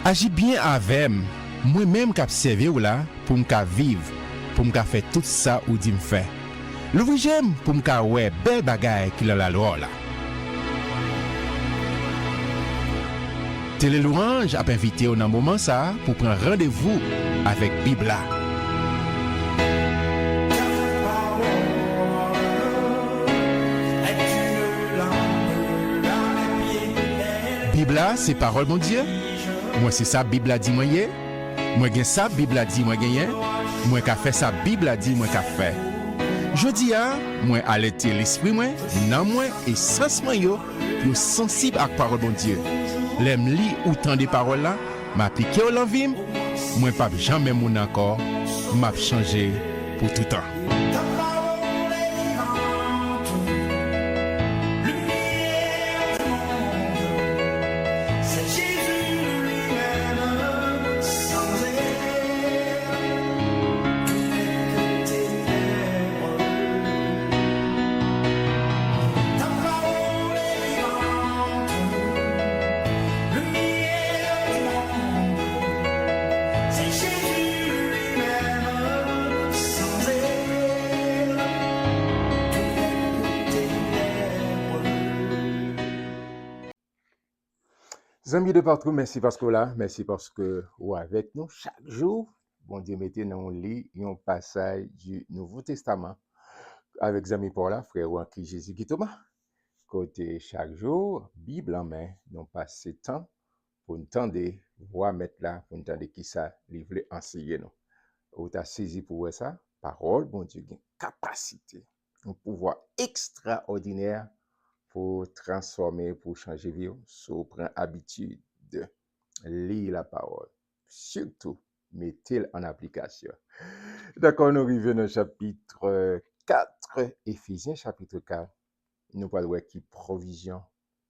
Agis bien avec moi-même qui observe ou là pour me vivre, pour me faire tout ça ou dit me faire. L'ouvrir j'aime pour me ouais belle bagaille qui la loi là. Télé Louange a invité au moment ça pour prendre rendez-vous avec Bibla. Bibla c'est parole mon Dieu. Moi c'est ça Bibla dit moi yé. Moi gen ça Bibla dit moi gagné. Moi qu'a fait ça Bibla dit moi qu'a fait. Jodi a moi alerter l'esprit moi, nan moi et sens moi yo sensible à parole bon Dieu. L'aime li ou tant des paroles là, m'appliquer au l'envie, moi pas jamais mon encore, m'a changé pour tout temps. Amis de partout, merci parce que là, merci parce que vous avec nous chaque jour. Bon Dieu, mettez dans le lit un passage du Nouveau Testament avec amis Paula, frère ou qui Jésus qui Thomas. Côté chaque jour, Bible en main, nous passons temps pour nous tendre, voir mettre là, pour nous tendre qui ça, livre enseigner nous. Ou t'as saisi pour ça, parole, bon Dieu, une capacité, un pouvoir extraordinaire pour transformer, pour changer vie, so prend habitude de lire la parole. Surtout, mettez-le en application. D'accord, nous arrivons au chapitre 4, Éphésiens chapitre 4. Nous parlons qui provision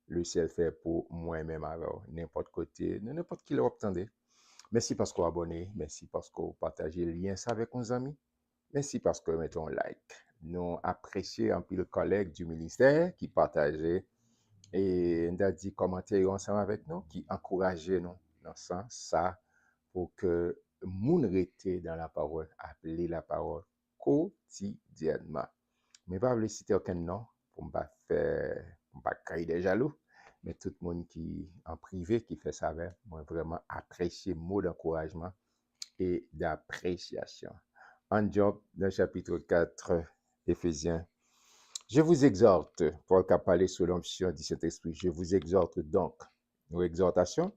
le ciel fait pour moi-même alors, n'importe côté, n'importe qui l'obtendait. Merci parce qu'on abonné, merci parce qu'on partagez le lien avec nos amis. Merci parce que vous mettez un like. Nous apprécions un peu le collègue du ministère qui partageait et nous a dit commentaire ensemble avec nous, qui encourageait nous dans ce sens ça pour que moun rete dans la parole, appeler la parole quotidiennement. Mais pas vous citer aucun nom pour ne pas faire, pour pas créer des jaloux, mais tout le monde qui en privé qui fait ça avec moi vraiment apprécier mot d'encouragement et d'appréciation. En Job, dans le chapitre 4, Éphésiens. Je vous exhorte, Paul qui a parlé sous l'onction du Saint-Esprit, je vous exhorte donc, nos exhortations,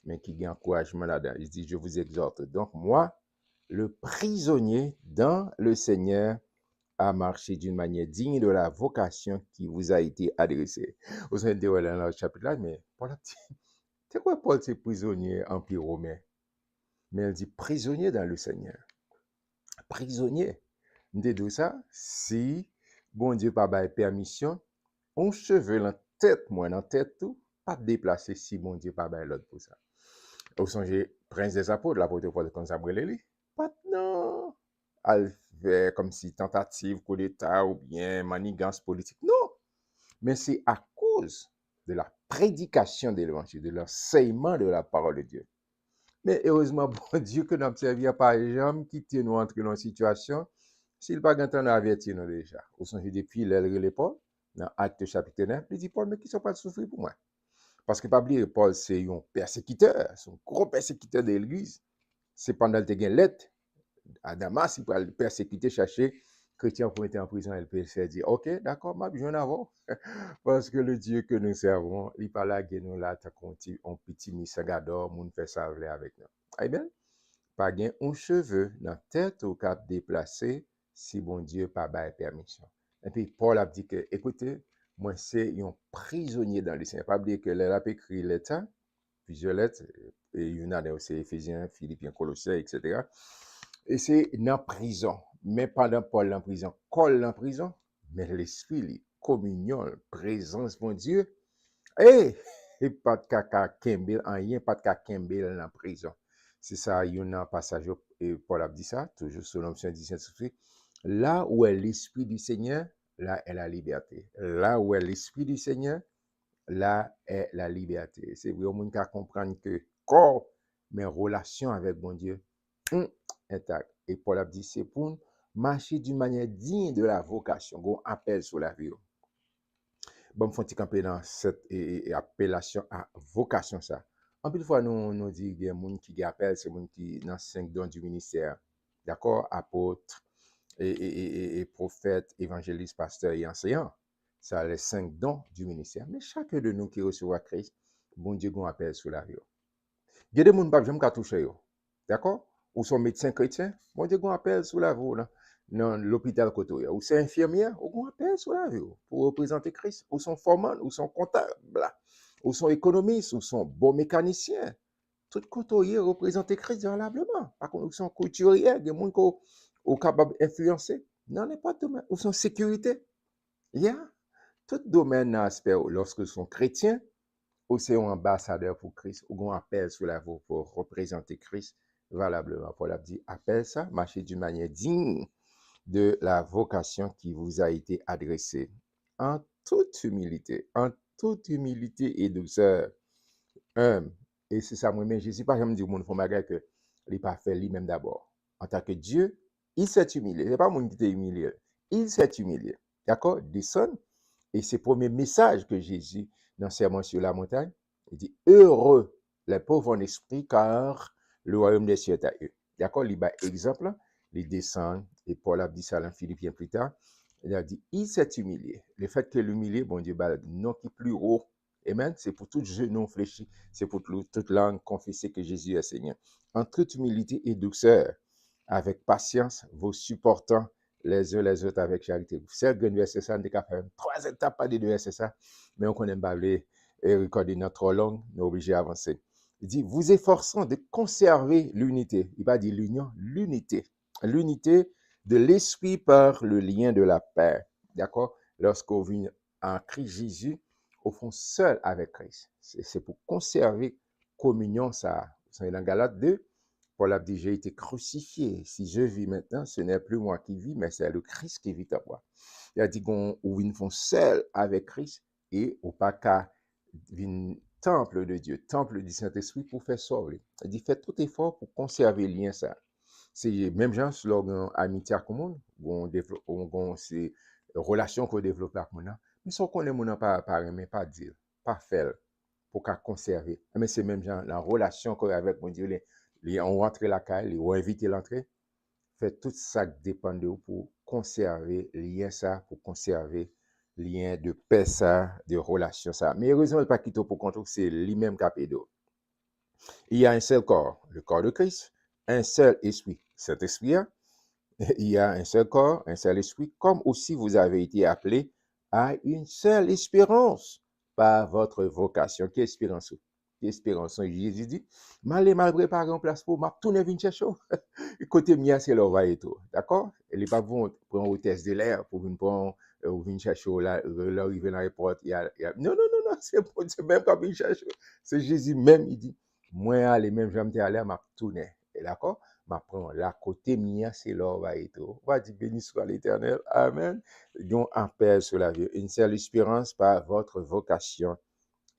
mais qui gagne encouragement là-dedans. Il dit, je vous exhorte donc, moi, le prisonnier dans le Seigneur, à marcher d'une manière digne de la vocation qui vous a été adressée. Vous avez dit dans le chapitre là, mais Paul a dit, c'est quoi Paul, c'est prisonnier empire romain? Mais il dit prisonnier dans le Seigneur. Prisonnier. De tout ça, si bon Dieu pas bail permission, on cheveux dans tête, moi dans tête tout, pas déplacer si bon Dieu pas bail l'autre pour ça. Vous songez, prince des apôtres, l'apôtre Paul comme ça brûlé, pas non. Elle fait comme si tentative, coup d'état ou bien manigance politique. Non, mais c'est à cause de la prédication de l'évangile, de l'enseignement de la parole de Dieu. Mais heureusement, bon Dieu, que nous servir par jamais quitter nous entrer dans une situation, s'il pas gantan averti nous déjà. Au sens depuis les Paul, dans Acte chapitre 9, il dit Paul, mais qui sont pas souffrir pour moi? Parce que pas oublier, Paul, c'est un persécuteur, c'est un gros persécuteur de l'église. C'est pendant qu'il y a une lettre à Damas, il peut persécuter, chercher chrétien pour être en prison, il peut se dire, ok, d'accord, ma besoin avant. Parce que le Dieu que nous servons, il parle à nous là, t'as compté un petit misagador, moun fait ça avec nous. Eh bien, pas gain un cheveu dans tête au cap déplacé, si bon Dieu pas bail permission. Et puis Paul a dit que, écoutez, moi c'est un prisonnier dans le Seigneur. Pas oublier que là a écrit lettre, plusieurs lettres, et il y en a aussi Éphésiens, Philippiens, Colossiens, etc. Et c'est dans prison. Mais pendant Paul en prison, Paul en prison, mais l'esprit, communion, présence mon Dieu, et pas de caca Kembel, rien, pas de caca Kembel en prison. C'est ça, il y a un passage, et Paul a dit ça, toujours sous l'onction du Saint-Esprit. Là où est l'Esprit du Seigneur, là est la liberté. Là où est l'Esprit du Seigneur, là est la liberté. C'est vrai, on peut comprendre que corps mais relation avec bon Dieu, intact. Et Paul a dit, c'est pour marcher d'une manière digne de la vocation, qu'on appelle sur la vie. Bon, faut camper dans cette appellation à vocation ça. En plus fois nous dit il y a des gens qui appellent c'est gens qui dans 5 dons du ministère. D'accord, apôtre et prophète, évangéliste, pasteur et enseignant. Ça les 5 dons du ministère. Mais chacun de nous qui recevra Christ, bon Dieu qu'on appelle sur la vie. Il y a des gens qui ne toucher yo. D'accord? Ou sont médecins chrétiens, bon Dieu qu'on appelle sur la vie dans l'hôpital côté ou c'est infirmière ou qu'on appelle sur la vie pour représenter Christ ou sont foreman ou sont comptables ou sont économistes ou sont bons mécaniciens tout côté représenter Christ valablement par contre ou sont couturiers des gens qui sont capables d'influencer dans n'importe domaine ou sont sécurité tout domaine aspect lorsque sont chrétiens ou c'est un ambassadeur pour Christ ou qu'on appelle sur la vie pour représenter Christ valablement. Paul a dit appelle ça marcher d'une manière digne de la vocation qui vous a été adressée en toute humilité et douceur. Et c'est ça, moi-même, Jésus, par exemple, dit au monde, faut malgré que il n'a pas fait lui-même d'abord. En tant que Dieu, il s'est humilié. Ce n'est pas moi qui t'ai humilié. Il s'est humilié. D'accord? Descend. Et c'est le premier message que Jésus, dans le Sermon sur la montagne, il dit heureux les pauvres en esprit, car le royaume des cieux est à eux. D'accord? Il y a exemple, il descend, et Paul a dit ça dans Philippiens plus tard. Il a dit il s'est humilié. Le fait que l'humilié, bon Dieu, non qui plus haut. Amen. C'est pour tout genou fléchi, c'est pour toute langue confesser que Jésus est Seigneur. En toute humilité et douceur, avec patience, vous supportant les uns les autres avec charité. C'est le verset ça, on a fait 3 étapes, pas des 2 versets ça, mais on connaît pas et recorder notre trop long, on est obligé d'avancer. Il dit, vous efforçant de conserver l'unité. Il va dire l'union, l'unité. L'unité de l'esprit par le lien de la paix. D'accord? Lorsqu'on vient en Christ Jésus, au fond, seul avec Christ. C'est pour conserver communion, ça. Vous savez, dans Galates 2, Paul a dit, j'ai été crucifié. Si je vis maintenant, ce n'est plus moi qui vis, mais c'est le Christ qui vit en moi. Il a dit qu'on vient seul avec Christ et au pas qu'à vin temple de Dieu, temple du Saint-Esprit pour faire sauver. Il dit, faites tout effort pour conserver le lien ça. C'est même genre slogan amitié commune, on c'est relation qu'on développe avec mon mais sans qu'on ait mon pas mais pas dire, pas faire pour qu'à conserver. Mais c'est même genre la relation qu'on a avec mon Dieu, on rentre la caille, on invite l'entrée, fait tout ça dépend de vous pour conserver lien ça, pour conserver lien de paix ça, de relation ça. Mais heureusement, pas quitter pour contre, c'est lui-même qui a payé. Il y a un seul corps, le corps de Christ, un seul esprit, cet esprit. Il y a un seul corps, un seul esprit, comme aussi vous avez été appelés à une seule espérance par votre vocation. Quelle espérance? Quelle espérance? Jésus dit, mal préparé en place pour m'a tourner vin chercher. Côté mien, c'est là va et tout. D'accord? Elle n'est pas bon pour une hôtesse de l'air, pour une prendre, ou venir chercher là, arriver dans l'aéroport. Non, non, non, non, c'est même pas venir chercher. C'est Jésus même, il dit, moi, aller même, j'aime aller, m'a tourner. D'accord? M'apprend la côté mien, c'est là va et tout. On va dire béni soit l'Éternel. Amen. Donc, en paix sur la vie. Une seule espérance par votre vocation.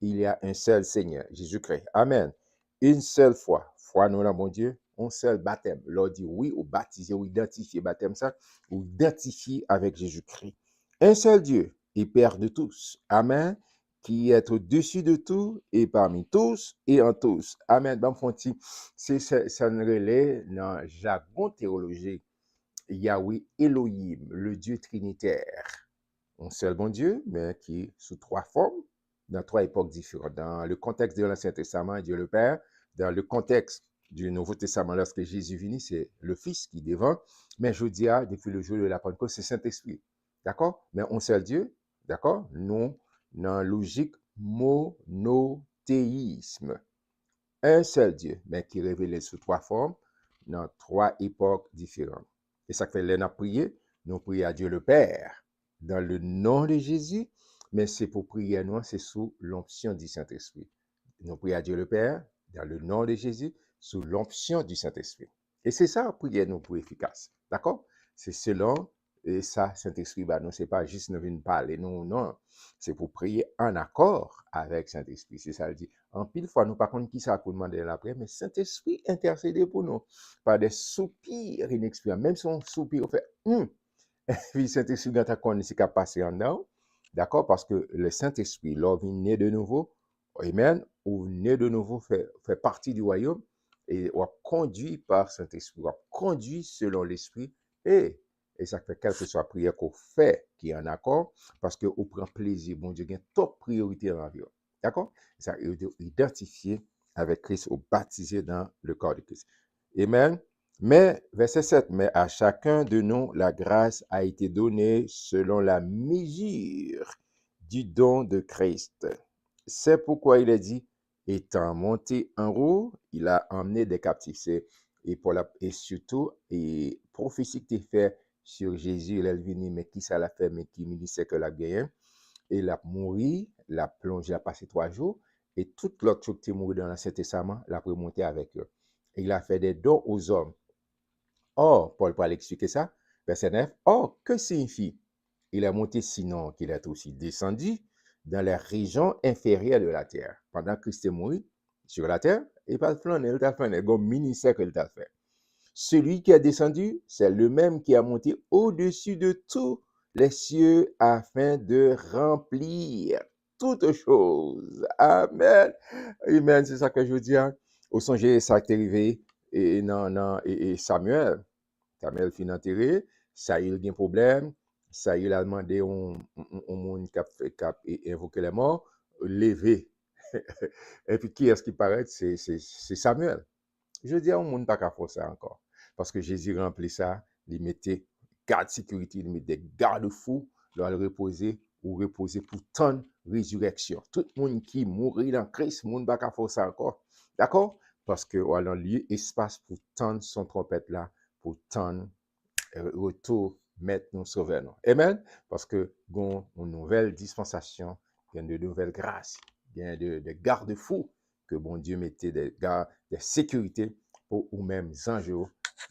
Il y a un seul Seigneur, Jésus-Christ. Amen. Une seule foi. Foi, nous, là, mon Dieu. Un seul baptême. L'on dit oui, ou baptisé, ou identifié, baptême ça, ou identifié avec Jésus-Christ. Un seul Dieu, et Père de tous. Amen. Qui est au-dessus de tout, et parmi tous, et en tous. Amen. Bon, fonti, c'est ça nous relève dans le jargon théologique. Yahweh Elohim, le Dieu trinitaire. Un seul bon Dieu, mais qui est sous 3 formes, dans 3 époques différentes. Dans le contexte de l'Ancien Testament, Dieu le Père. Dans le contexte du Nouveau Testament, lorsque Jésus vient, c'est le Fils qui devant. Mais je dis, depuis le jour de la Pentecôte, c'est Saint-Esprit. D'accord? Mais un seul Dieu, d'accord? Nous, dans la logique monothéisme. Un seul Dieu, mais qui est révélé sous 3 formes, dans 3 époques différentes. Et ça fait, nous prier, nous prions à Dieu le Père, dans le nom de Jésus, mais c'est pour prier, nous, c'est sous l'onction du Saint-Esprit. Nous prions à Dieu le Père, dans le nom de Jésus, sous l'onction du Saint-Esprit. Et c'est ça, prier nous pour efficace. D'accord? C'est selon Et ça, Saint-Esprit, bah, non, c'est pas juste nous venir parler, non, non. C'est pour prier en accord avec Saint-Esprit. C'est ça, le dit. En pile fois, nous, par contre, qui ça pour demander l'après, mais Saint-Esprit intercédé pour nous par des soupirs inexprimables. Même si on soupire, on fait, puis Saint-Esprit, quand on est capacité en dedans, d'accord, parce que le Saint-Esprit, lorsqu'il est né de nouveau, amen, ou né de nouveau fait partie du royaume, et on conduit par Saint-Esprit, on conduit selon l'Esprit, et, et ça fait quelle que soit la prière qu'on fait, qui est en accord, parce qu'on prend plaisir, bon Dieu, il y a une top priorité dans la vie, d'accord? Ça identifié avec Christ ou baptisé dans le corps de Christ. Amen. Mais, verset 7, mais à chacun de nous, la grâce a été donnée selon la mesure du don de Christ. C'est pourquoi il est dit, étant monté en haut, il a emmené des captifs. Et surtout, et prophétie qui est faite sur Jésus, il est venu, mais qui ça l'a fait, mais qui ministère que la gagné. Et il a mouru, l'a plongé, il a passé 3 jours, et toute l'autre chose qui est mouru dans l'Ancien Testament, l'a remonté avec eux. Et il a fait des dons aux hommes. Or, Paul va expliquer ça, verset 9. Or, que signifie? Il est monté sinon qu'il est aussi descendu dans les régions inférieures de la terre. Pendant que Christ est mort sur la terre, il pas flâner, il t'a flâné, comme ministère qu'il t'a fait. Celui qui est descendu, c'est le même qui a monté au-dessus de tous les cieux afin de remplir toutes choses. Amen. Amen, c'est ça que je veux dire. Au songe, ça qui est arrivé, et, non, non, et Samuel fin enterré, Saül a un problème, Saül a demandé au monde qui a invoqué les morts, lever. Et puis qui est-ce qui paraît? C'est Samuel. Je dis à un monde pas qu'à faire ça encore. Parce que Jésus remplit ça, il mettait garde sécurité, il mettait des garde-fous, il le reposer ou reposer pour tant de résurrection. Tout le monde qui mourit dans Christ, le monde pas qu'à faire ça encore. D'accord? Parce que voilà, lieu espace pour tant son trompette là, pour tant retour mettre nous sauver nous. Amen. Parce que gon une nouvelle dispensation, il y a de nouvelles grâces, il y a de garde-fous que bon Dieu mettait des gardes, des sécurités pour vous-mêmes anges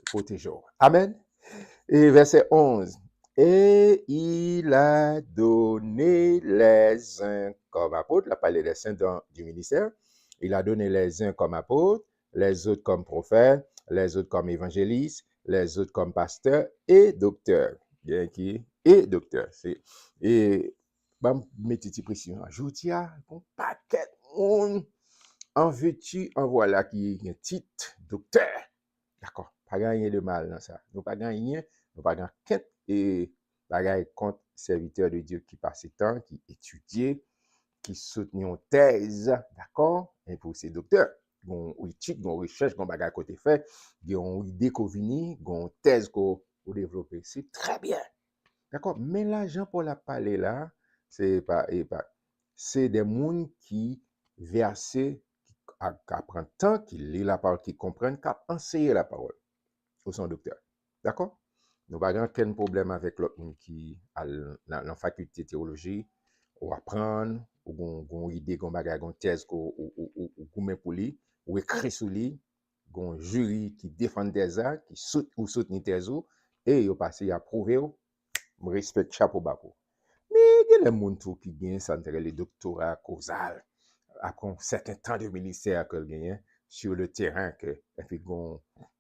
protéger. Amen. Et verset 11. Et il a donné les uns comme apôtres, il a parlé des saints du ministère, il a donné les uns comme apôtres, les autres comme prophètes, les autres comme évangélistes, les autres comme pasteurs et docteurs. Bien qui et docteurs. Et bam mettez pression. Je vous dis, un paquet de monde en veux-tu, en voilà qui est un titre docteur. D'accord, pas gagner de mal dans ça. Nous pas gagner, nous pas gagner quête et bagaille contre serviteur de Dieu qui passe temps, qui étudie, qui soutient une thèse, d'accord? Et pour ces docteurs, gon étude, gon recherche, gon bagaille côté fait, gon idée qu'on vini, gon thèse qu'on développer. C'est très bien. D'accord? Mais là, Jean-Paul a parlé là, c'est des gens qui versent, qui apprennent tant, qui lisent la parole, qui comprennent, qui enseignent la parole au son docteur. D'accord? Nous n'avons aucun problème avec l'autre monde qui a la faculté de théologie, ou apprendre, ou une idée, une thèse, ou met pour lui, ou écrit sur lui, un jury qui défend des arts, qui soutient thèse, et il passe à prouver, je respecte chapeau bas. Mais il y a des gens qui gagnent ça, les doctorats causal, après un certain temps de ministère que gagnent sur le terrain, que et puis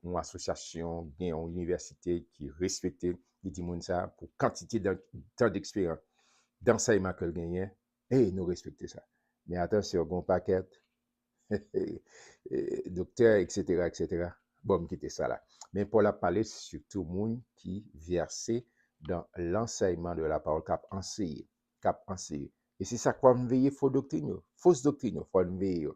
une association, une université qui respecte les dit ça pour quantité de temps d'expérience d'enseignement que gagnent et nous respecter ça. Mais attention, bon paquet, docteur, etc., etc. Bon, quitter ça là. Mais pour la parler, surtout monde qui versait dans l'enseignement de la parole, cap enseigné, cap enseigné. Et c'est ça qu'on veille faux doctrine, fausse doctrine, faut veiller.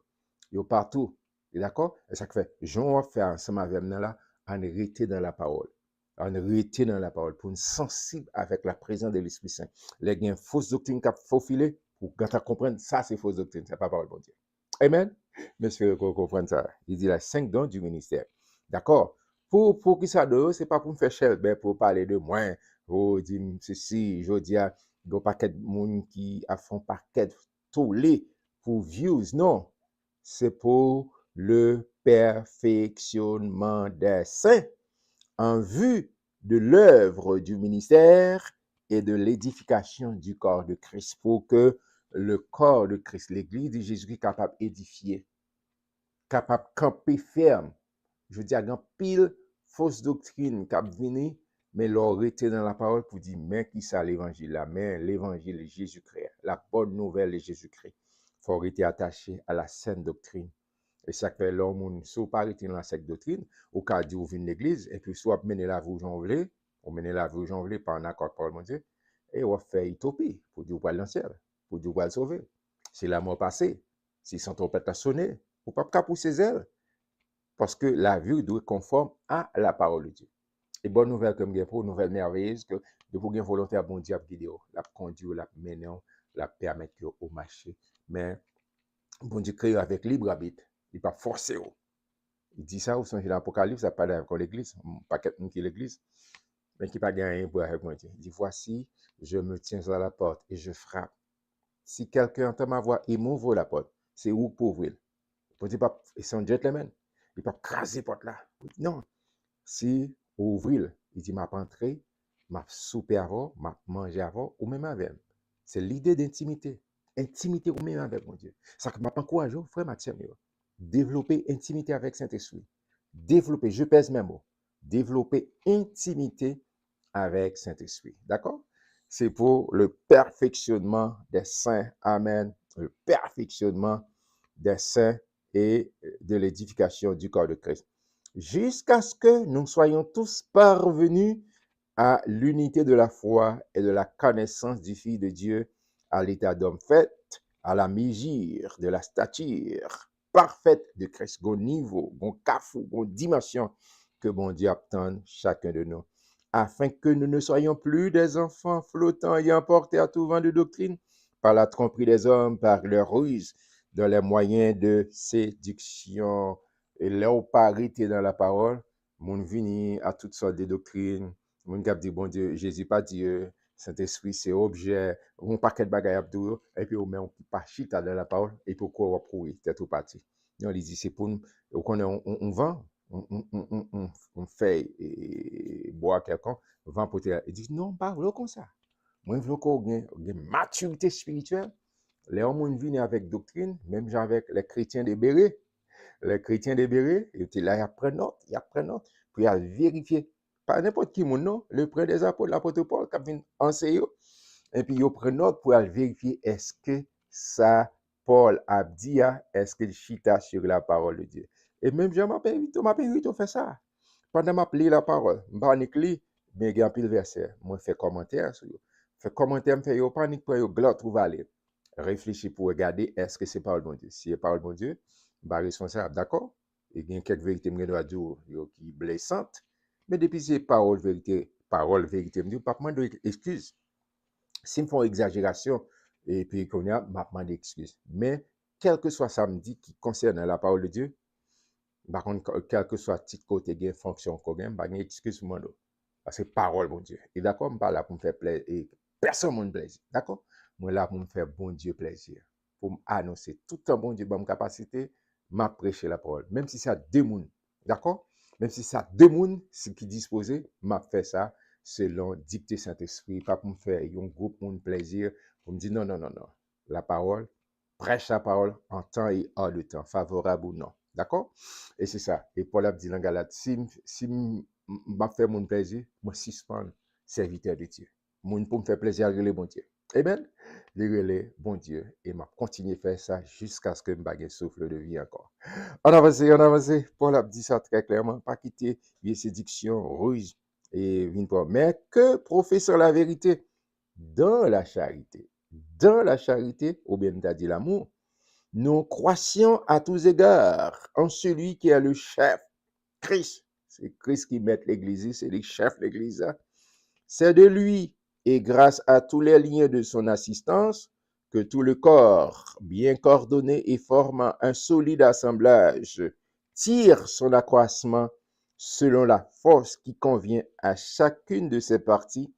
Yo partout. D'accord? Et ça fait, Jean va faire ensemble avec nous là, en rester dans la parole. En rester dans la parole, pour une sensible avec la présence de l'Esprit Saint. Les gens fausse doctrine cap faufilé, pour quand tu comprendre, ça c'est fausse doctrine, c'est pas parole de Dieu. Amen. Mais j'espère qu'on comprenne ça. Il dit la 5 dons du ministère. D'accord? Pour qui ça donne, c'est pas pour me faire cher, mais pour parler de moi, pour dire ceci, je dis à un paquet de monde qui a fait un paquet tous les pour views. Non. C'est pour le perfectionnement des saints en vue de l'œuvre du ministère et de l'édification du corps de Christ pour que le corps de Christ, l'Église de Jésus, est capable d'édifier, capable de camper ferme. Je veux dire, il y a pile fausse doctrine qui a venu, mais leur était dans la parole pour dire, mais qui ça l'évangile là, mais l'évangile de Jésus-Christ, la bonne nouvelle de Jésus-Christ. Il faut rester attaché à la saine doctrine. Et ça fait l'homme, si vous pas arrêté dans la saine doctrine, au cas où vous venez de l'église, et puis soit mener la vie aux gens voulez, ou mener la vie aux gens voulez par un accord par mon Dieu, et on fait utopie pour dire vous dans le ciel, pour dire vous le sauver. C'est la mort passée. Si son trompette a sonné, vous ne pouvez pas pousser ses ailes. Parce que la vie doit être conforme à la parole de Dieu. Et bonne nouvelle comme pour nouvelle merveilleuse que de vous une volonté à bon Dieu à guider, la conduire, la mener, la permettre au marché. Mais bon Dieu crée avec libre arbitre. Il pas forcé. Il dit ça au sens de l'Apocalypse, ça parle avec l'église, pas quelqu'un qui est l'église, mais qui pas gagné pour avec moi. Il dit voici, je me tiens à la porte et je frappe. Si quelqu'un entend ma voix et m'ouvre la porte, c'est où pour ouvrir. Pour dire pas, c'est un gentleman. Il peut craser la porte là. Non. Si ouvrir, il dit m'a entré, m'a souper avant, m'a mangé avant, ou même avec. C'est l'idée d'intimité. Intimité ou même avec mon Dieu. Ça que m'a encouragé, frère Mathieu, développer intimité avec Saint-Esprit. Développer, je pèse mes mots, développer intimité avec Saint-Esprit. D'accord? C'est pour le perfectionnement des saints. Amen. Le perfectionnement des saints et de l'édification du corps de Christ. Jusqu'à ce que nous soyons tous parvenus à l'unité de la foi et de la connaissance du Fils de Dieu, à l'état d'homme fait, à la mesure de la stature parfaite de Christ, au niveau, au cafou, au dimension que bon Dieu attend chacun de nous, afin que nous ne soyons plus des enfants flottants et emportés à tout vent de doctrine par la tromperie des hommes, par leur ruse, dans les moyens de séduction. Et là, on parité dans la parole, mon vini à toutes sortes de doctrines, mon cap dit, bon Dieu, Jésus pas Dieu, Saint-Esprit, c'est objet, on paquet de bagaille abdou, et puis on met un pas chita dans la parole, et pourquoi on courir, c'est tout parti. Non, il dit, c'est pour nous, on vend, on fait boire quelqu'un, vend pour te. Il dit, non, pas vrai comme ça. Moi, je veux qu'on ait une maturité spirituelle. Les hommes viennent avec doctrine, même avec les chrétiens des bérets. Les chrétiens des bérets, ils étaient là, ils apprennent note, puis ils vérifier. Pas n'importe qui, non, le prêtre des apôtres, l'apôtre Paul, qui vient enseigner, et puis ils prennent note pour vérifier est-ce que ça, Paul a dit, est-ce qu'il chita sur la parole de Dieu. Et même Jean m'appelle, on fait ça. Pendant que je lis la parole, je ne pas lis, mais il y a un pile verset. Moi, je fais commentaire sur eux. Je fais commentaire, je fais panique pour eux, gloire, trouve aller. Réfléchis pour regarder est-ce que c'est parole de Dieu. Si c'est parole de Dieu, je suis responsable, d'accord? Il y a quelques vérités que je dois dire qui sont blessantes, mais depuis c'est parole, vérité, je ne pas demander excuse. Si me font exagération, et puis qu'on a, je demande excuse. Mais, quel que soit samedi qui concerne la parole de Dieu, par contre, quel que soit titre côté gain fonction qu'on gagne, pas excuse pour moi. Parce que parole, bon Dieu. Et d'accord, je ne pas là pour me faire plaisir. Et personne ne me plaisir. D'accord? Moi là pour me faire bon Dieu plaisir. Pour m'annoncer tout un bon Dieu, bonne capacité, m'a prêcher la parole. Même si ça démoule. D'accord? Même si ça démoule, ce qui disposé, m'a fait ça selon dicté Saint-Esprit. Pas pour me faire un groupe mon plaisir. Pour me dire non, non, non, non. La parole, prêche la parole en temps et hors de temps, favorable ou non. D'accord? Et c'est ça. Et Paul a dit dans Galate, si m'a fait mon plaisir, moi suspends serviteur de Dieu. Mon pour me faire plaisir, le bon Dieu. Amen. Le bon Dieu. Et m'a continué à faire ça jusqu'à ce que je bague souffle de vie encore. On avance, on avance. Paul a dit ça très clairement. Pas quitter les séductions, ruse et vine pas. Mais que professeur la vérité dans la charité. Dans la charité, ou bien t'as dit l'amour, nous croissions à tous égards en celui qui est le chef, Christ. C'est Christ qui met l'église, c'est le chef de l'église. C'est de lui, et grâce à tous les liens de son assistance, que tout le corps, bien coordonné et formant un solide assemblage, tire son accroissement selon la force qui convient à chacune de ses parties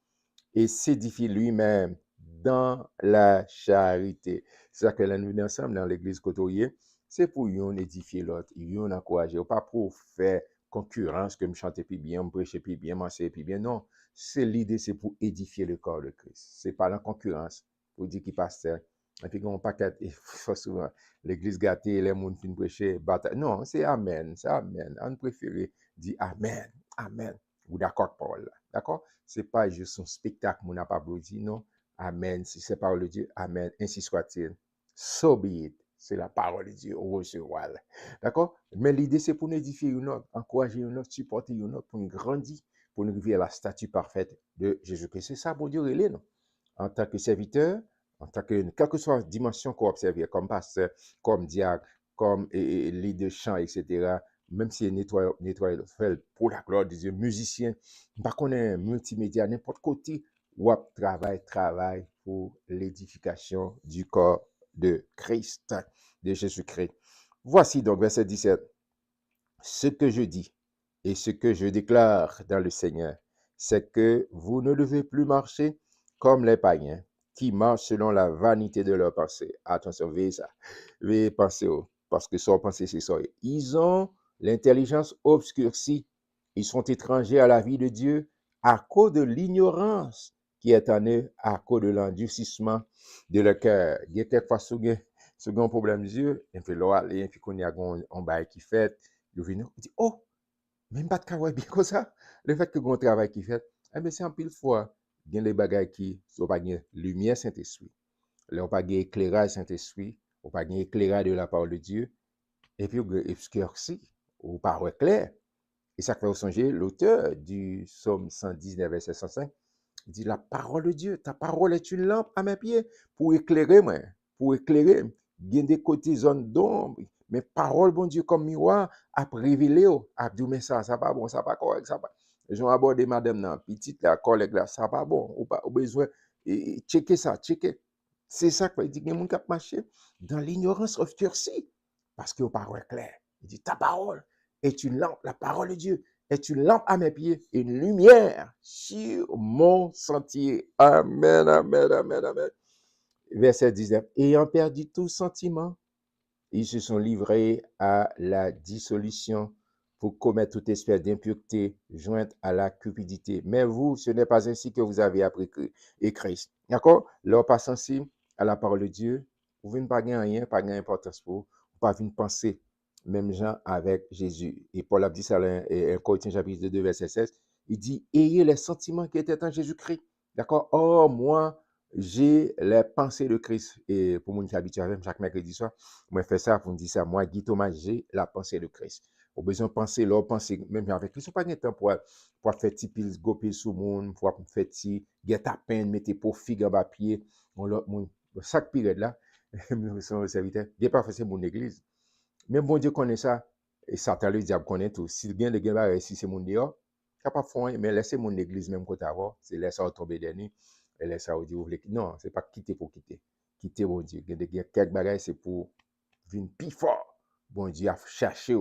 et s'édifie lui-même dans la charité. C'est ça que nous venons ensemble dans l'église côtoyée, c'est pour yon édifier l'autre, yon encourager, pas pour faire concurrence, que me chanter plus bien, me prêcher plus bien, m'enseigner plus bien. Non, c'est l'idée, c'est pour édifier le corps de Christ. C'est pas la concurrence, pour dire qu'il pasteur. Et puis, on paquet, il faut souvent, l'église gâtée, les gens qui prêcher, bataille. Non, c'est Amen, c'est Amen. On préfère dire Amen, Amen. Ou d'accord, Paul. D'accord? C'est pas juste un spectacle, mon n'a pas dit, non. Amen. Si c'est parole de Dieu, Amen. Ainsi soit-il. So be it. C'est la parole de Dieu. On recevra. D'accord? Mais l'idée, c'est pour nous édifier une autre, encourager une autre, supporter une autre, pour nous grandir, pour nous arriver à la statue parfaite de Jésus-Christ. C'est ça, bon Dieu, relais, non? En tant que serviteur, en tant que, quelle que soit la dimension qu'on observe, comme pasteur, comme diacre, comme leader de chant, etc., même si nettoie fait pour la gloire de Dieu, musicien, par contre, multimédia, n'importe côté, ou travail pour l'édification du corps de Christ, de Jésus-Christ. Voici donc verset 17. Ce que je dis et ce que je déclare dans le Seigneur, c'est que vous ne devez plus marcher comme les païens qui marchent selon la vanité de leurs pensées. Attention, veillez ça. Veillez penser, parce que sans penser, c'est ça. Ils ont l'intelligence obscurcie. Ils sont étrangers à la vie de Dieu à cause de l'ignorance qui est en eux, à cause de l'endurcissement de leur cœur. Il y a quelquefois ce grand problème de Dieu, et puis là, et puis qu'on y a un bail qui fait, il dit, oh, même pas de travail bien comme ça. Le fait que un travail qui fait, eh bien, c'est en pile fois, il y a des bagages qui sont pas de lumière Saint-Esprit. Là, on pas de éclairage Saint-Esprit, on pas de éclairage de la parole de Dieu, et puis, obscurci, ou parole claire. Et ça fait songer l'auteur du psaume 119, verset 105, il dit, la parole de Dieu, ta parole est une lampe à mes pieds pour éclairer moi, pour éclairer. Il y a des côtés zones d'ombre, mais parole, bon Dieu, comme miroir, a révélé, a dit, mais ça pas bon, ça pas correct, ça pas. J'ai abordé madame, nan, petite, la collègue là, ça pas bon, ou pas, ou besoin, checker ça, checker. C'est ça qu'il dit, il y a des gens qui marché dans l'ignorance obscurcie, parce que parole claire. Il dit, ta parole est une lampe, la parole de Dieu est une lampe à mes pieds et une lumière sur mon sentier. Amen, amen, amen, amen. Verset 19. Ayant perdu tout sentiment, ils se sont livrés à la dissolution pour commettre toute espèce d'impureté jointe à la cupidité. Mais vous, ce n'est pas ainsi que vous avez appris Christ. D'accord? Leur pas sensible à la parole de Dieu, vous ne pas gagner rien, pas gagner importance pour vous, pas une pensée. Même gens avec Jésus. Et Paul a dit ça dans 1 Corinthiens chapitre 2, verset 16. Il dit, ayez les sentiments qui étaient en Jésus-Christ. D'accord? Or, moi, j'ai les pensées de Christ. Et pour mon qui habitué avec chaque mercredi soir, moi, je fais ça pour me dire ça. Moi, Guy Thomas, j'ai la pensée de Christ. Au besoin de penser, leur penser, même avec Christ, pas de temps pour faire petit pile, goper sous monde, pour faire petit, get à peine, mettre pour figue en papier. Chaque période là, son serviteur, il n'est pas fait mon église. Mais bon Dieu connaît ça. Et Satan, le diable connaît tout. Si bien de gars, si c'est mon dehors, capable de faire, mais laissez mon église même côté avoir, c'est laisser ça tomber des nuits, et laisser ça dire, non, c'est pas quitter pour quitter. Quitter mon Dieu. Il y a quelques bagages, c'est pour venir plus fort. Bon Dieu a cherché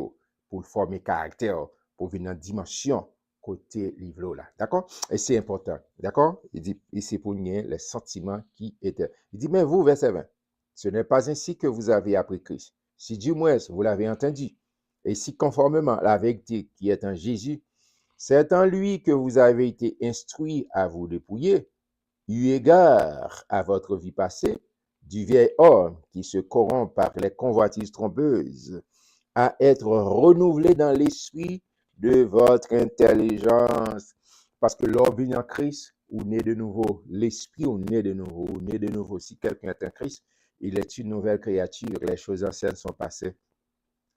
pour former caractère, pour venir dans dimension côté livre là. D'accord? Et c'est important. D'accord? Il dit, c'est pour nier les sentiments qui étaient. Il dit, mais vous, verset 20, ce n'est pas ainsi que vous avez appris Christ. Si du moins vous l'avez entendu, et si conformément à la vérité qui est en Jésus, c'est en lui que vous avez été instruits à vous dépouiller, eu égard à votre vie passée, du vieil homme qui se corrompt par les convoitises trompeuses, à être renouvelé dans l'esprit de votre intelligence. Parce que l'homme en Christ, ou né de nouveau, l'esprit ou né de nouveau, ou né de nouveau. Si quelqu'un est en Christ, il est une nouvelle créature, les choses anciennes sont passées.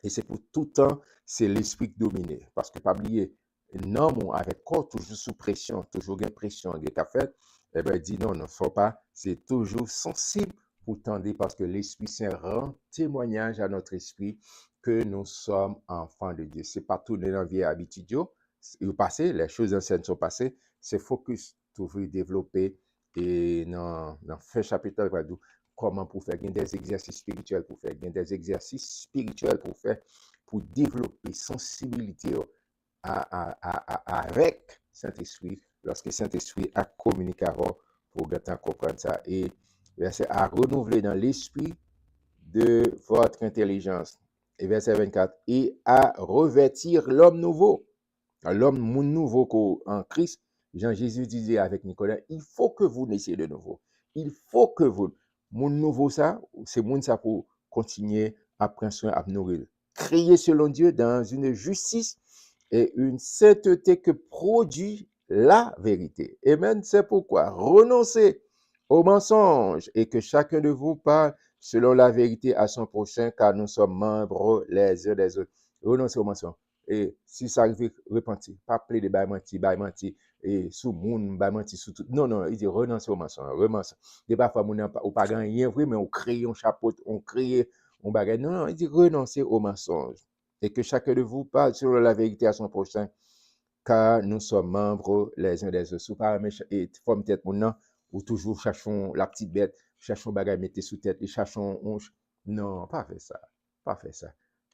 Et c'est pour tout temps, c'est l'esprit qui domine. Parce que, pas oublier, un homme avec corps toujours sous pression, toujours une pression, il a fait, eh bien, il dit non, ne faut pas, c'est toujours sensible pour tendre, parce que l'Esprit Saint rend témoignage à notre esprit que nous sommes enfants de Dieu. C'est pas tout dans la vie habitude, au passé, les choses anciennes sont passées, c'est focus, toujours développer, et dans fin chapitre, comment pour faire des exercices spirituels, pour faire des exercices spirituels pour faire, pour développer sensibilité avec Saint-Esprit, lorsque Saint-Esprit a communiqué pour comprendre ça. Et verset à renouveler dans l'esprit de votre intelligence. Et verset 24, et à revêtir l'homme nouveau, L'homme moun nouveau en Christ, Jean Jésus disait avec Nicolas, il faut que vous naissiez de nouveau. Il faut que vous, moun nouveau ça, c'est moun ça pour continuer à prendre soin, à nourrir. Créer selon Dieu dans une justice et une sainteté que produit la vérité. Amen. C'est pourquoi renoncez au mensonge et que chacun de vous parle selon la vérité à son prochain, car nous sommes membres les uns des autres. Renoncez au mensonge. Et si ça arrive, repentir. Pas plaider, bail menti, et sous moun, bail menti, sous tout. Non, non, il dit renoncer au mensonge. Renoncer. Et parfois, moun ou pas rien vrai, mais on crée un chapeau, on crée un bagage. Non, non, il dit renoncer au mensonge. Et que chacun de vous parle selon la vérité à son prochain, car nous sommes membres les uns des autres. Sous pas et forme tête mon ou toujours cherchons la petite bête, cherchons bagage mettez sous tête et cherchons non, pas faire ça. Pas faire ça.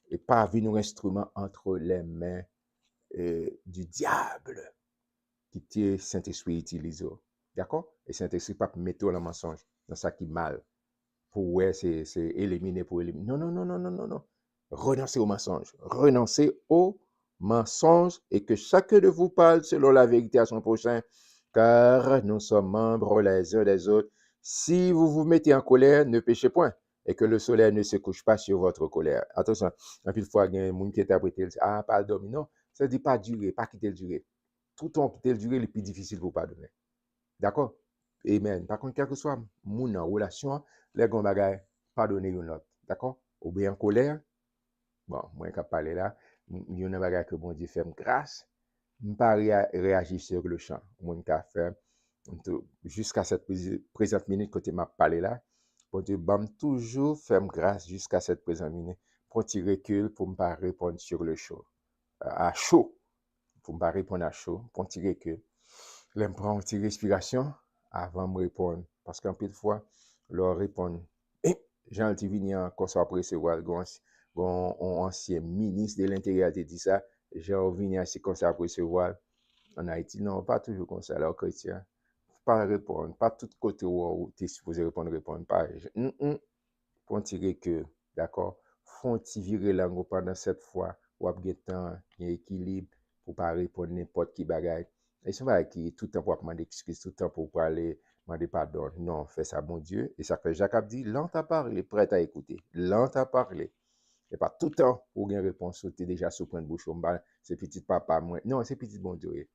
Et pas venir un instrument entre les mains du diable qui te Saint-Esprit utilise. D'accord? Et Saint-Esprit pas mettre le mensonge dans ça qui est mal. Pour ouais, c'est éliminer pour éliminer. Non, non, non, non, non, non, non. Renoncez au mensonge. Renoncez au mensonge et que chacun de vous parle selon la vérité à son prochain, car nous sommes membres les uns des autres. Si vous vous mettez en colère, ne péchez point et que le soleil ne se couche pas sur votre colère. Attention, un peu de fois, il y a un monde qui interprète, ah, pas le dormir. Non, ça ne dit pas durer, pas quitter le durer. Tout le temps quitter le durer, le plus difficile pour pardonner. D'accord? Amen. Par contre, quel que soit mon relation, les gens bagay pardonner une autre. D'accord? Ou bien en colère, bon, moi, quand parler là, il y a un bagay que bon Dieu fait grâce, je ne pas réagir sur le champ. Moi, je fait jusqu'à cette présente minute, quand tu m'as parlé là, bon Dieu, toujours fait grâce jusqu'à cette présente minute pour tu recul pour ne pas répondre sur le chaud. À chaud. Pour ne pas répondre à chaud, pour tu recul. Je prends une petite respiration avant de répondre. Parce qu'un peu de fois, leur répondre. Et Jean Tivignan, qu'on soit recevoir, un ancien ministre de l'Intérieur qui dit ça. Jean Tivignan, c'est qu'on soit recevoir. En Haïti, non, pas toujours comme ça. Alors, chrétien, pas répondre. Pas tout côté où tu es supposé répondre. Pas. Pour tirer que, d'accord, font virer langue pendant cette fois, ou avez temps, il y a équilibre pour pas répondre n'importe qui bagaille. Et c'est vrai qui tout le temps pour demander excuse, tout le temps pour parler, demander pardon. Non, fais ça, bon Dieu. Et ça que Jacques a dit, lent à parler, prêt à écouter. Lent à parler. Et pas tout le temps pour une réponse, tu es déjà sous point de bouche, c'est petit papa, moi. Non, c'est petit bon Dieu.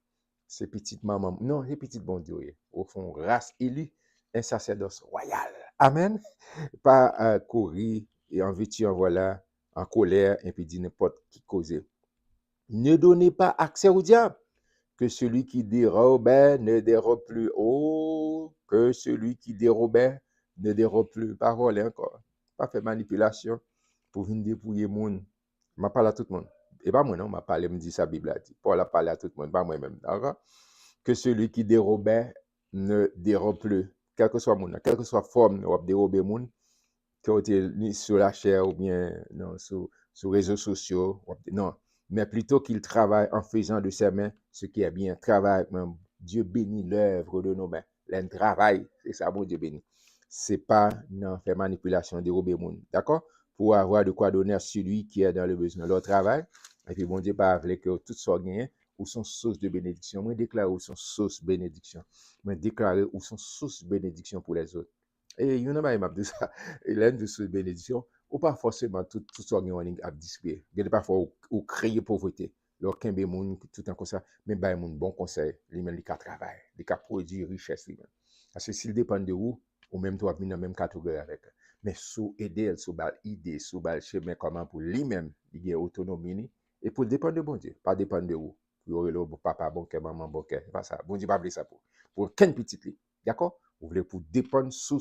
C'est petite maman. Non, c'est petit bon Dieu. Au fond, race élue, un sacerdoce royal. Amen. Pas courir et en vêtu, en voilà, en colère, et puis dire n'importe qui causer. Ne donnez pas accès au diable. Que celui qui dérobait ne dérobe plus. Oh, que celui qui dérobait ne dérobe plus. Pas voler encore. Pas faire manipulation pour venir dépouiller le monde. Je parle à tout le monde. Et pas moi, non, je parle, me dit sa Bible a dit. Paul a parlé à tout le monde, pas moi-même. D'accord? Que celui qui dérobait ne dérobe plus. Quel que soit le monde, quelle que soit la forme, on va dérober le monde, qui ont été mis sur la chair ou bien non, sur les réseaux sociaux. Non, mais plutôt qu'il travaille en faisant de ses mains ce qui est bien. Travaille, même Dieu bénit l'œuvre de nos mains. Le travail, c'est ça, bon Dieu bénit. C'est pas non, faire manipulation, dérober le monde. D'accord? Pour avoir de quoi donner à celui qui est dans le besoin. Leur travail, et puis bon Dieu, pas avec que tout soit gagné, ou son source de bénédiction. Moi, déclarer où son source bénédiction. Moi, déclarer où son source bénédiction pour les autres. Et il y en a qui dit ça. Et l'un de ces bénédictions, ou pas forcément tout soit gagné à display. Il y a parfois où créer pauvreté. Leur qu'un monde tout en comme ça, mais bah mon bon conseil, les mêmes les cas travail, les cas produire richesse lui-même. Parce que s'il dépend de vous, ou même toi dans la même catégorie avec. Mais sous aider, sous bal idée, sous bal chemin comment pour lui-même, il a autonomie et pour dépendre de bon Dieu, pas dépendre de vous. Vous aurez le papa bon cœur, maman bon cœur, pas ça. Bon Dieu pas ça pour qu'une petite lit. D'accord? Vous voulez pour dépendre sous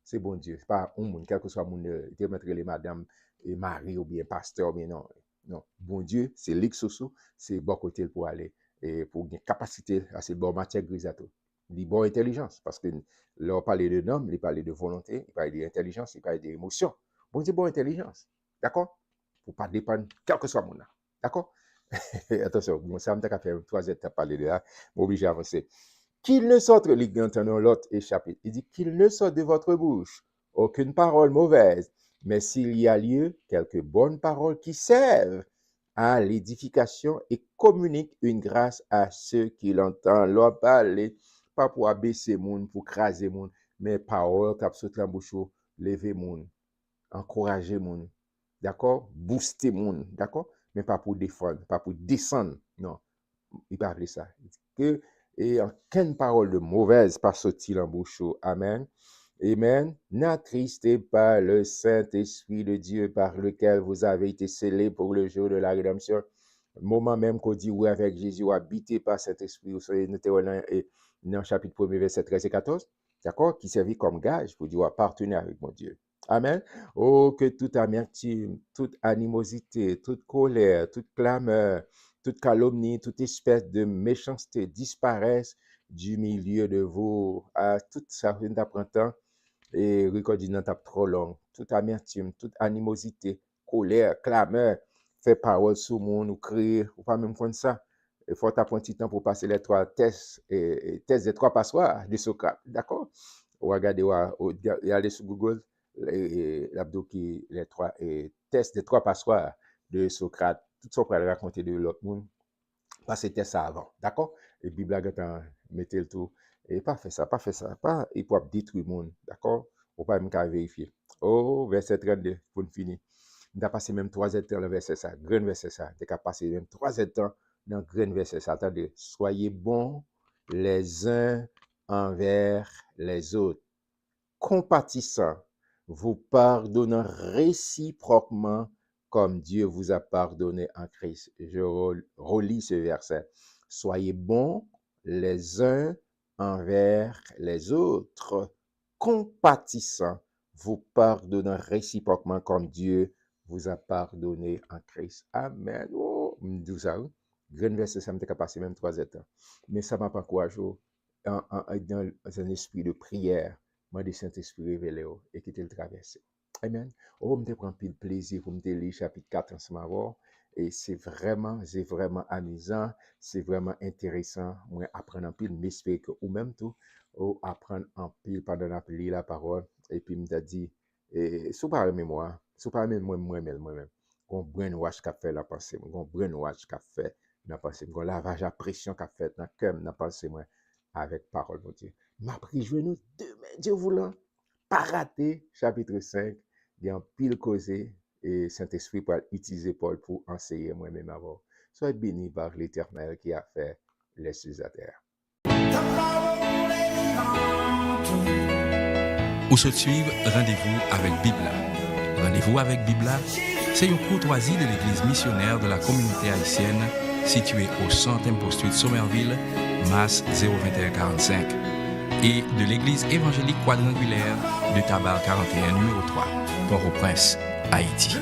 c'est bon Dieu. C'est pas un monde, quel que soit mon te mettre les madame et mari ou bien pasteur, mais non. Non. Bon Dieu, c'est l'ex sous c'est bon côté pour aller et pour une capacité à cette bonne matière grise à tout. Il bonne intelligence parce que là parler de nom, il parle de volonté, il parle d'intelligence, il parle d'émotion. Bon Dieu, bonne intelligence. D'accord? Pour pas dépendre quel que soit mon âme. D'accord? Attention, bon, ça me t'a fait 3 étapes parler de là, m'oblige à avancer. Qu'il ne sorte, dans l'autre chapitre, il dit qu'il ne sorte de votre bouche aucune parole mauvaise, mais s'il y a lieu, quelques bonnes paroles qui servent à l'édification et communique une grâce à ceux qui l'entendent. Leur parler, pas pour abaisser moun, pour craser moun, mais parole qui saute la bouche, lever moun, encourager moun, d'accord? Booster moun, d'accord? Mais pas pour défendre, pas pour descendre, non. Il pas appeler ça. Que et aucune parole de mauvaise pas sortir en bouche. Amen. Amen. N'attristez pas le Saint-Esprit de Dieu par lequel vous avez été scellés pour le jour de la rédemption. Moment même qu'on dit oui avec Jésus, habité par Saint-Esprit, vous soyez noté dans le chapitre 1er, verset 13 et 14, d'accord, qui servit comme gage pour dire appartenir avec mon Dieu. Amen. Oh, que toute amertume, toute animosité, toute colère, toute clameur, toute calomnie, toute espèce de méchanceté disparaissent du milieu de vous. À toute ça, vous d'apprendre et record n'a tape trop long. Toute amertume, toute animosité, colère, clameur, fait parole sur monde ou crier, ou pas même comme ça. Il faut t'apprendre un petit temps pour passer les 3 tests, tests des 3 passoires de Socrate. D'accord? Ou regardez, ou aller sur Google, l'abdo qui, les 3 tests des 3 passoires de Socrate. Tout ça pour raconter de l'autre monde. Pas c'était ça avant. D'accord? Et Bible a mettez le tout. Et pas fait ça. Pas, il peut détruire le monde. D'accord? Ou pas même qu'à vérifier. Oh, verset 32, pour finir. On a passé même 3 temps dans le verset ça. Grand verset ça. On a passé même 3 temps dans le grand verset ça. Attendez. Soyez bons les uns envers les autres, compatissants, vous pardonnant réciproquement comme Dieu vous a pardonné en Christ. Je relis ce verset. Soyez bons les uns envers les autres, compatissants, vous pardonnant réciproquement comme Dieu vous a pardonné en Christ. Amen. Oh, m'dou ça. Grand verset, ça m'a passé même 3 temps. Mais ça m'a pas encouragé dans un esprit de prière. Moi, le Saint-Esprit révélé et qui te le traverse. Amen. Oh, je prends pile plaisir pour me lire chapitre 4 ensemble. Et c'est vraiment amusant, c'est vraiment intéressant. Moi, apprendre en pile, m'espère que ou même tout, ou apprendre en pile pendant la lire la parole. Et puis, me dit, sous par mémoire, sous par moi-même, qu'on brainwash qu'a fait la pensée, qu'on brainwash qu'a fait la pensée, qu'on lavage à pression qu'a fait dans le cœur, la pensée, moi, avec parole de Dieu. M'a pris nous demain, Dieu voulant, pas rater, chapitre 5, il y a un pile causé, et Saint-Esprit pour utiliser Paul pour enseigner moi-même avant. Soyez bénis par l'Éternel qui a fait les cieux à terre. Ou se suivre, rendez-vous avec Bibla. Rendez-vous avec Bibla, c'est une courtoisie de l'Église missionnaire de la communauté haïtienne située au 100e Post Somerville, Mass 02145, et de l'Église évangélique quadrangulaire de Tabar 41, numéro 3, Port-au-Prince, Haïti.